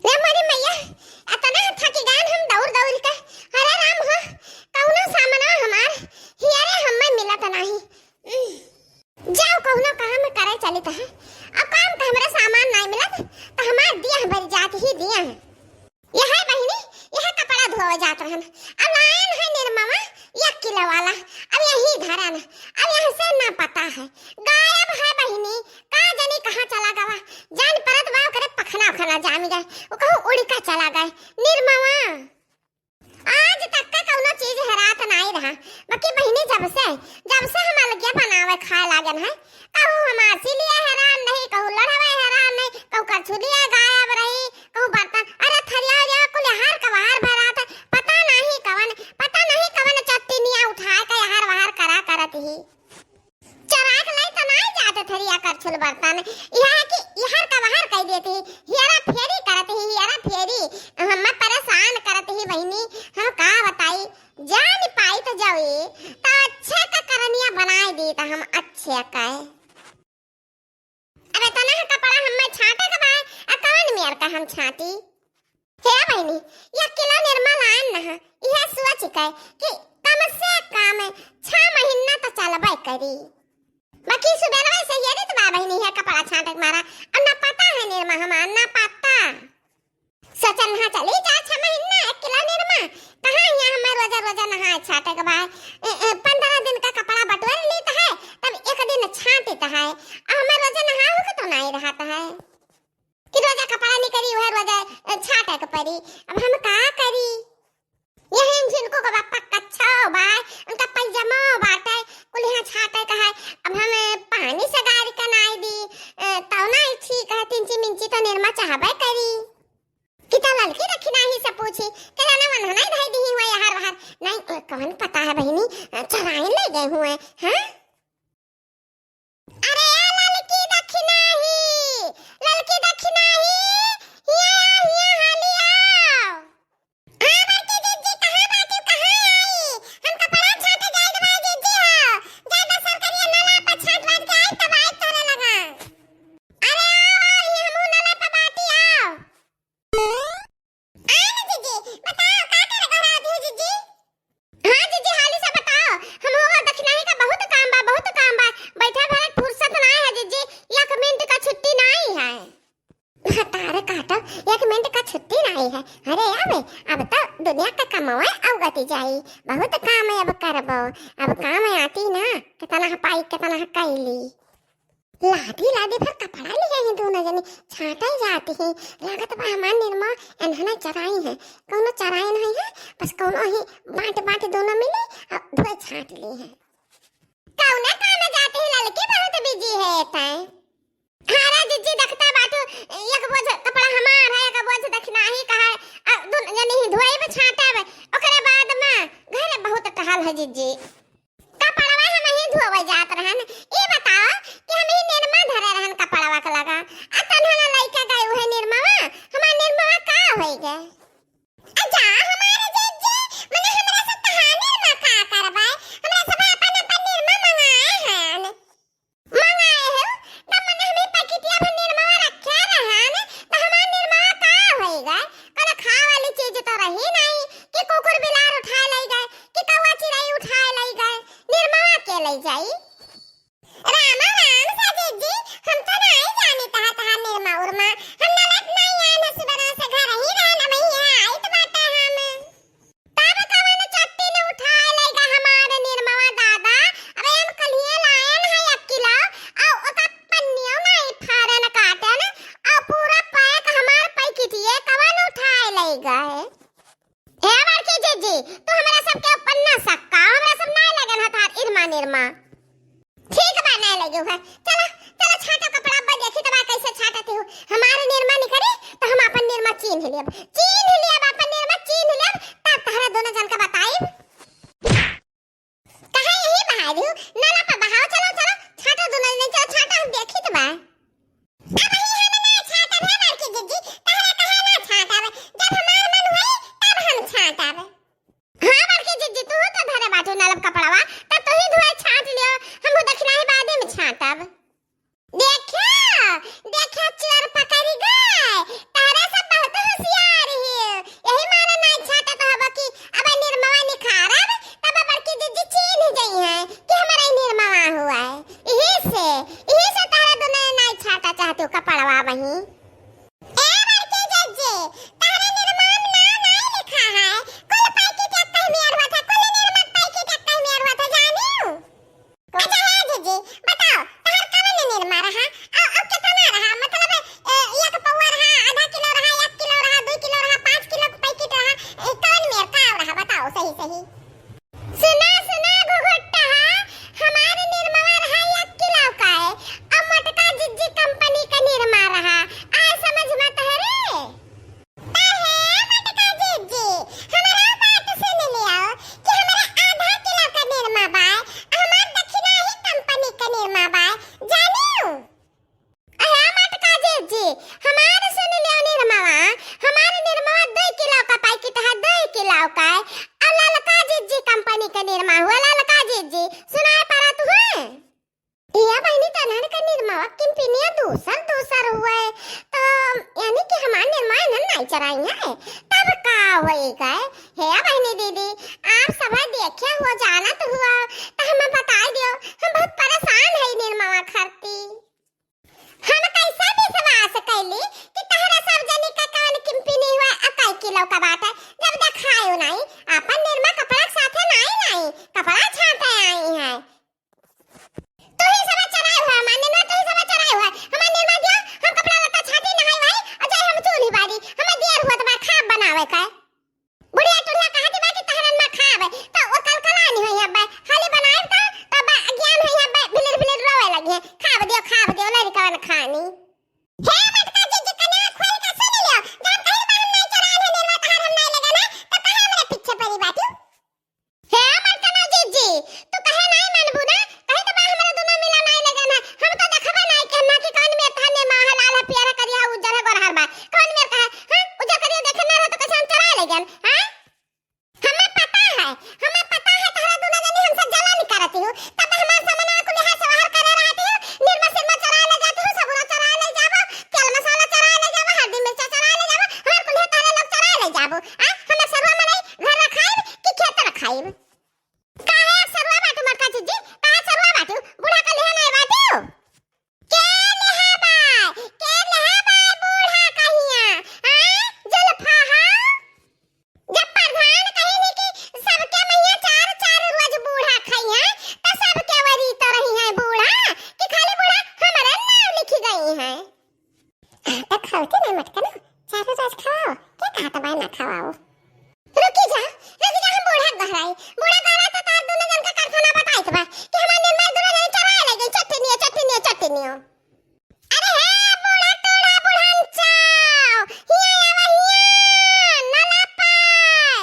ले मोरी मैया अतना थकी गए हम दौड़ दौड़ के। अरे राम हो कौनो सामना हमार हियरे हम्मे मिलत नाही। जाओ कौनो काम करे चली त है अब काम का हमरा सामान नहीं मिलत त हमार दिया भर जात ही दिया है। यह है बहिनी यह कपड़ा धोवे जात रहन अब लायन है निर्मवा 1 किलो वाला अब यही धरन अब यहाँ से ना पता है गायब है बहिनी का जानी कहाँ चला गवा जान परत बाव करे पखना खना जामी गए वो कहूँ उड़ का चला गए निर्मवा। आज तक का कौनो चीज हरात नहीं रहा बाकी बहिनी जब से हम अलगिया बनावे खाए लागन है कहूँ हमार सिलिया हैरान नहीं कहूँ लड़ावे हैरान नहीं कहूँ कछुलिया गायब रही कहूँ बर्तन अरे थरिया या कुल हार का बाहर भरा था पता नहीं कवन चट्टीनिया उठाए का हार बाहर करा करत ही चराक नहीं तो नहीं जाते थरिया कर छुल बर्तन यह कि यहर का बाहर कह देती हियरा फेरी करत ही हियरा फेरी हम परेशान करत ही बहिनी हम का बताई जान पाई तो जावे तो अच्छे का करनिया बनाए दी तो हम अच्छे का अरे तना कपड़ा हमें छाटे का बाय कौन मेर का हम छाटी हे बहिनी 1 किलो निर्मल आन न यह सोच के कि कम से कम 6 महीना तो चलबे करी बाकी सुबह से ये तो बा बहिनी है कपड़ा छाटे मारा अब ना पता है निर्मा हमार ना पता सचन हाँ चली जा 6 महीना 1 किलो निर्मा कहाँ यहाँ हमें रोजा नहा छाटे के बाद 15 दिन का कपड़ा बटोर लेता है तब 1 दिन छाटता है हमें रोजा नहा होगा तो नहीं रहता है कि रोजा कपड़ा नहीं करी वह रोजा छाटे के परी अब हम का करी यही जिनको का बापा कच्चा बाय उनका पैजामा बाटे कुल यहाँ छाटे का है अब हमें पानी से गाड़ी का नहीं दी तो नहीं ठीक है 3 मिंची तो निर्मा चाहबे करी किता लड़की रखी नहीं से पूछी तेरा ना मन नहीं धाई दी हुआ यार बाहर नहीं कौन पता है बहिनी चराइन ले गए हुए हैं। अरे लड़की दक्षिणा ही हिया हाली आओ हां बड़की जीजी कहां बात कहां आई हम कपड़ा छाटे जाए दवाई जीजी हो जाए बसर करिए नला पर छाट बात के आई तब आई तोरे लगा अरे आओ ये हम नला पर बाती आओ आने जीजी बताओ का करे घर आती हो जीजी। हां जीजी हाली से बताओ हम होगा दक्षिणाही का बहुत काम बा बैठा भरे फुर्सत नहीं है जीजी 1 मिनट का छुट्टी नहीं है तारे काटो 1 मिनट का छुट्टी नहीं है। अरे अब तो दुनिया का कमाए अवगति जाई बहुत काम है अब करबो अब काम आती ना कितना पाई कितना कैली लादी भर कपड़ा ले गए हैं दोनों जने छाटा जाती है लागत बा हमार निर्मा एनहना चराई है कौनो चराई नहीं है बस कौनो ही बांट दोनों मिले और धोए छाट ली है कौना काम जाती है लड़की बहुत बिजी है तय हारा जीजी देखता बाटू एक बोझ कपड़ा हमार है एक बोझ दक्षिणाही का है दोनों जने ही धोए में छाटा है ओकरे बाद में घरे बहुत कहल है जीजी कपड़वा हम ही धोवे जात रहन ई बताओ कि हम ही निर्मा धरे रहन कपड़वा के लगा आ तन्हना लइका गए हुए निर्मावा हमार निर्मावा का होई गए अच्छा हमारे जीजी मने हमरा से कहानी ना का करबे हमरा सब अपन निर्मा मंगाए हैं तब मने हमें पैकेटिया में निर्मावा रखे रहन तो हमार निर्मावा का होई गए कल खा वाली चीज तो रही नहीं कि कुकुर बिलार उठा ले गए कि कौवा चिड़ै उठा ले गए निर्मावा के ले जाई राम सा जीजी हम तो नहीं जानी तहा निर्मा उर्मा हम नलत नहीं आने से बना से घर ही रहना वही है आई तो बात है हम तब कवन चट्टी ने उठा ले गए हमारे निर्मावा दादा अबे हम कलिए लायन है 1 किलो और ओका पन्नियों नहीं फाड़न काटन और पूरा पैक हमार पैकेटिए कवन उठा ले गए हे बड़की जीजी तू हमरा सबके ऊपर ना सक्का हमरा सब नहीं लगन हथा निर्मा ठीक बा नहीं लगे है चलो छाटा कपड़ा पर देखी तबा कैसे छाटते हो हमारे निर्मा नहीं करे तो हम अपन निर्मा चीन लिया अपन निर्मा चीन लिया तब तारा दोनों जन का बताई कहां यही बहा दियो नाला पर बहाओ चलो छाटा दोनों ने चलो छाटा हम देखी तबा अब ही हम ना छाटा है बड़की जीजी तारा कहां ना छाटा जब हमार मन होई तब हम छाटा हां बड़की जीजी तू तो धरे बाटो नालब कपड़ावा तब तो ही धोए छाट लियो हम दक्षिणाही बादे में छाटब। यही से तारा दोनों नहीं छाटा चाहते हो कपड़वा वही। ए बड़के जज्जे तारा निर्माण ना नहीं लिखा है, कुल पैकेट एक कहीं में अरवा था, कुल निर्माण पैकेट एक कहीं में अरवा था जानी हो। अच्छा है जज्जे बताओ तार कवन निर्माण रहा अब कितना रहा, मतलब एक पौवा रहा, आधा किलो रहा, 1 किलो रहा, 2 किलो रहा, 5 किलो पैकेट रहा, कवन में का रहा बताओ सही सही। सुना सुना घुघुट्टा हमारे निर्माण रहा 1 किलो का है, अब मटका जिज्जी कंपनी का निर्माण रहा, आय समझ मत है रे। ताहे मटका जिज्जी हमारा बात सुन लियो कि हमारा आधा किलो का निर्माण बा, हमार दक्षिणा ही कंपनी का निर्माण बा जानियो। अहे मटका जिज्जी हमार सुन लियो निर्माण, हमारे निर्माण 2 किलो का पैकेट है, 2 किलो का है, ललका जिज्जी कंपनी का निर्माण हुआ, ललका जिज्जी सुनाए पारा तू है। या बहनी तनहन का निर्माण कंपनियां दूसर दूसर हुआ है, तो यानी कि हमारे निर्माण नहीं चराई है तब का होएगा है बहनी दीदी, आप सब देखे हो जानत हुआ तो हमें बता दियो, हम बहुत परेशान है निर्माण खाती। हम कैसा विश्वास कैली कि तहरा सब जनी का कौन कंपनी हुआ 1 किलो का बात है, जब देखायो नहीं अपन निर्मा कपड़ा साथे नहीं कपड़ा छाटे आई है। तू ही सब चराई हुआ मान निर्मा, तू ही सब चराई हुआ हमार निर्मा दियो, हम कपड़ा लत्ता छाटी नहीं भाई और जाए हम चूल्ही बाड़ी हमें देर हुआ तो खाब बनावे का बुढ़िया टुल्ला कहती बा कि तहरन में खाब तो वो कलकलानी होई है बे खाली बनाए तो बा ज्ञान होई है बे भिलर भिलर रोवे लगे खाब दियो लड़का ने खानी। हे मटका जिज्जी कन्या खोल के सुन लियो, जब कहीं बाहर नहीं चराए है निर्मा तहर हम नहीं लगे ना तो कहां हमरे पीछे पड़ी बाटू। हे मटका जिज्जी तू कहे नहीं मानबू ना, कहे तो बा हमरा दोनों मिला नहीं लगे ना, हम तो देखबा नहीं कि ना कि कौन में थाने माह लाल प्यारा करिया उजर गोरहर बा कौन में कहे हां उजर करिया देखे ना रह तो कैसे हम चरा लेगन हां। हमें पता है तहरा दोनों जनी हमसे जलन करती हो, तब हमार सामने को लिहाज से बाहर करे रहती हो, निर्मा सिरमा चरा ले जाती हो, सबूरा चरा ले जाबो, तेल मसाला चरा ले जाबो, हल्दी मिर्चा चरा ले जाबो, हमार को लिहाज तारे लोग चरा ले जाबो आ हमें सरवा में नहीं घर रखाइब कि खेत रखाइब। काहे सरवा बाटू मटका जिज्जी, काहे सरवा बाटू बूढ़ा का लिहा नहीं बाटू के लिहा बाय बूढ़ा कहिया हां जुल्फा हां। जब प्रधान कहे कि सबके मैया 4 रोज बूढ़ा खाई है तो सबके वरी तो रही है बूढ़ा कि खाली बूढ़ा हमारे नाम लिखी गई है। तो खाते ना मटका ना 4 रोज खाओ क्या कहता भाई ना खाओ। रुकी जा हम बूढ़ा गहराई तो तार दोनों जन का कारखाना बताई तो बा कि हमारे निर्माण दोनों जन चरा ले गई चटनी। अरे हे बूढ़ा टोला बुढ़ांचाओ हिया नला पाए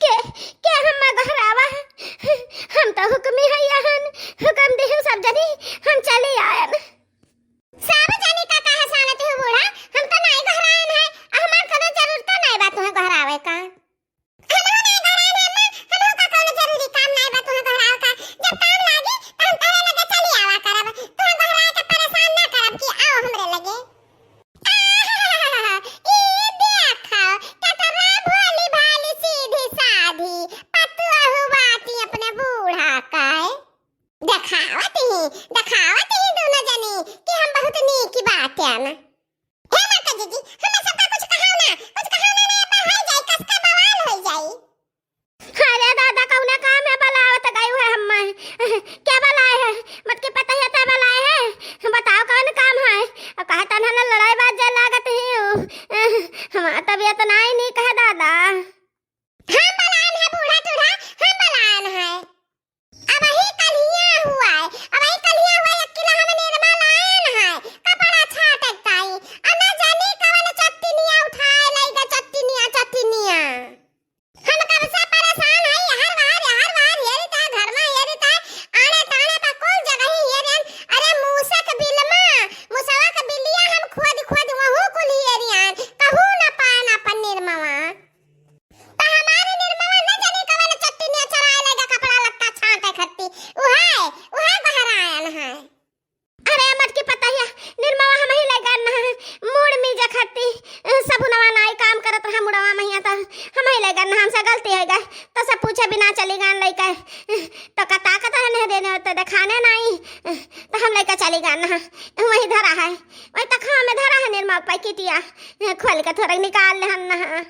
के हम गहरावा हम तो हुक्मी है यहन हुक्म देहु सब जनी हम चले आयन सब जनी का कहे सानत हो बूढ़ा हम तो नहीं गहरायन है हमार कनो जरूरत नहीं बा तुहे गहरावे का, हम नहीं गहरायन है हम का कोनो जरूरी काम नहीं बा तुहे गहरावे का, जब काम लागी तो हम तारे लगे चली आवा करब, तुहे गहराए के परेशान ना करब कि आओ हमरे लगे। ई देखो कतरा भोली भाली सीधी साधी पतुआ बाटी अपने बूढ़ा का है दिखावत ही दोनों जनी कि हम बहुत नीक बात है ना। हे माता जी हमें सबका कुछ कहा ना नहीं बहाई जाए कसका बवाल हो जाए। अरे दादा कौना काम है बलावत गई है हम क्या बलाए है मत के पता है ता बलाए है बताओ कौन काम है। अब कहता ना लड़ाई बात जे लागत है हमारा तबीयत नहीं कहे दादा हम बलान है बूढ़ा टूढ़ा हम बलान है। अब ही कलिया हुआ 1 किलो हमें निर्मा लायन है कपड़ा छाटक ताई तो दिखाने नहीं तो हम लेकर चली गए ना वही धरा है वही तक में धरा है निर्मा पैकेटिया खोल के थोड़ा निकाल ले हम ना